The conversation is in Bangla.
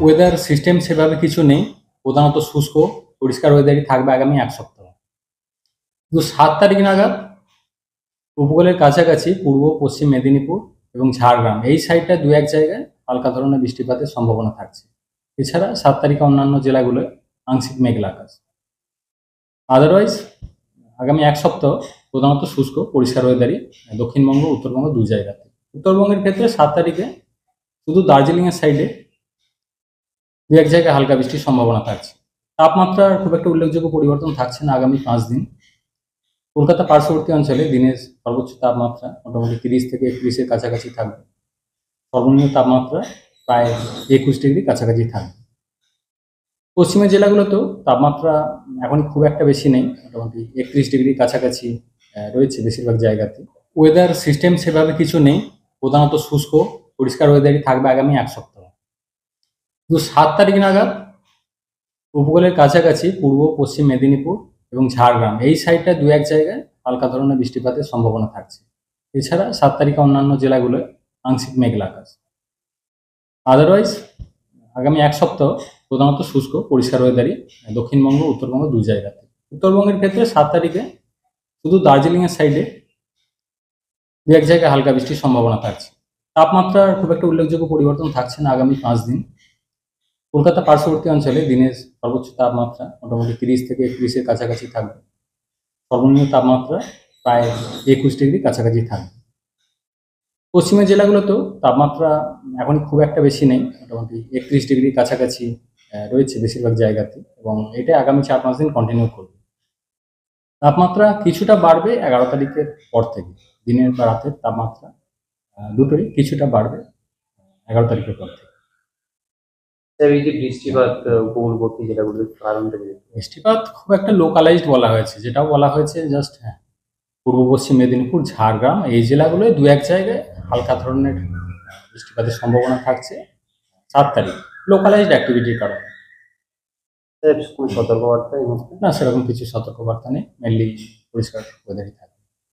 ওয়েদার সিস্টেম সেভাবে কিছু নেই, প্রধানত শুষ্ক পরিষ্কার ওয়েদারই থাকবে আগামী এক সপ্তাহ। কিন্তু 7 তারিখ নাগাদ উপকূলের কাছাকাছি পূর্ব পশ্চিম মেদিনীপুর এবং ঝাড়গ্রাম এই সাইডটা দু এক জায়গায় হালকা ধরনের বৃষ্টিপাতের সম্ভাবনা থাকছে। এছাড়া 7 তারিখে অন্যান্য জেলাগুলোয় আংশিক মেঘলা আকাশ। আদারওয়াইজ আগামী এক সপ্তাহ প্রধানত শুষ্ক পরিষ্কার ওয়েদারই দক্ষিণবঙ্গ উত্তরবঙ্গ দু জায়গাতে। উত্তরবঙ্গের ক্ষেত্রে 7 তারিখে শুধু দার্জিলিংয়ের সাইডে দু এক জায়গায় হালকা বৃষ্টির সম্ভাবনা থাকছে। তাপমাত্রার খুব একটা উল্লেখযোগ্য পরিবর্তন থাকছে না আগামী 5 দিন। কলকাতা পার্শ্ববর্তী অঞ্চলে দিনের সর্বোচ্চ তাপমাত্রা মোটামুটি 30 থেকে 31-এর কাছাকাছি থাকবে। সর্বনিম্ন তাপমাত্রা প্রায় 21 ডিগ্রি কাছাকাছি থাকবে। পশ্চিমের জেলাগুলোতেও তাপমাত্রা এখন খুব একটা বেশি নেই, মোটামুটি 31 ডিগ্রি কাছাকাছি রয়েছে বেশিরভাগ জায়গাতে। ওয়েদার সিস্টেম সেভাবে কিছু নেই, প্রধানত শুষ্ক পরিষ্কার ওয়েদারই থাকবে আগামী এক সপ্তাহ। কিন্তু 7 তারিখ নাগাদ উপকূলের কাছাকাছি পূর্ব পশ্চিম মেদিনীপুর এবং ঝাড়গ্রাম এই সাইডটা দু এক জায়গায় হালকা ধরনের বৃষ্টিপাতের সম্ভাবনা থাকছে। এছাড়া 7 তারিখে অন্যান্য জেলাগুলোয় আংশিক মেঘলা আকাশ। আদারওয়াইজ আগামী এক সপ্তাহ প্রধানত শুষ্ক পরিষ্কার ওয়েদারই দক্ষিণবঙ্গ উত্তরবঙ্গ দু জায়গাতে। উত্তরবঙ্গের ক্ষেত্রে 7 তারিখে শুধু দার্জিলিংয়ের সাইডে দু এক জায়গায় হালকা বৃষ্টির সম্ভাবনা থাকছে। তাপমাত্রার খুব একটা উল্লেখযোগ্য পরিবর্তন থাকছে না আগামী 5 দিন। কলকাতা পার্শ্ববর্তী অঞ্চলে দিনের সর্বোচ্চ তাপমাত্রা মোটামুটি 30 থেকে 31-এর কাছাকাছি থাকবে। সর্বনিম্ন তাপমাত্রা প্রায় 21 ডিগ্রি কাছাকাছি থাকবে। পশ্চিমের জেলাগুলোতেও তাপমাত্রা এখন খুব একটা বেশি নেই, মোটামুটি 31 ডিগ্রি কাছাকাছি রয়েছে বেশিরভাগ জায়গাতে, এবং এটা আগামী 4-5 দিন কন্টিনিউ করবে। তাপমাত্রা কিছুটা বাড়বে 11 তারিখের পর থেকে, দিনের বা রাতের তাপমাত্রা দুটোই কিছুটা বাড়বে 11 তারিখের পর থেকে। বৃষ্টিপাত উপকূলবর্তী জেলাগুলোর কারণটা বৃষ্টিপাত খুব একটা লোকালাইজড বলা হয়েছে, যেটাও বলা হয়েছে জাস্ট পূর্ব পশ্চিম মেদিনীপুর ঝাড়গ্রাম এই জেলাগুলোয় দু এক জায়গায় হালকা ধরনের বৃষ্টিপাতের সম্ভাবনা থাকছে 7 তারিখ, লোকালাইজড অ্যাক্টিভিটির কারণে। সতর্কবার্তা না, সেরকম কিছু সতর্কবার্তা নেই, মেনলি পরিষ্কার ওয়েদারই থাকে।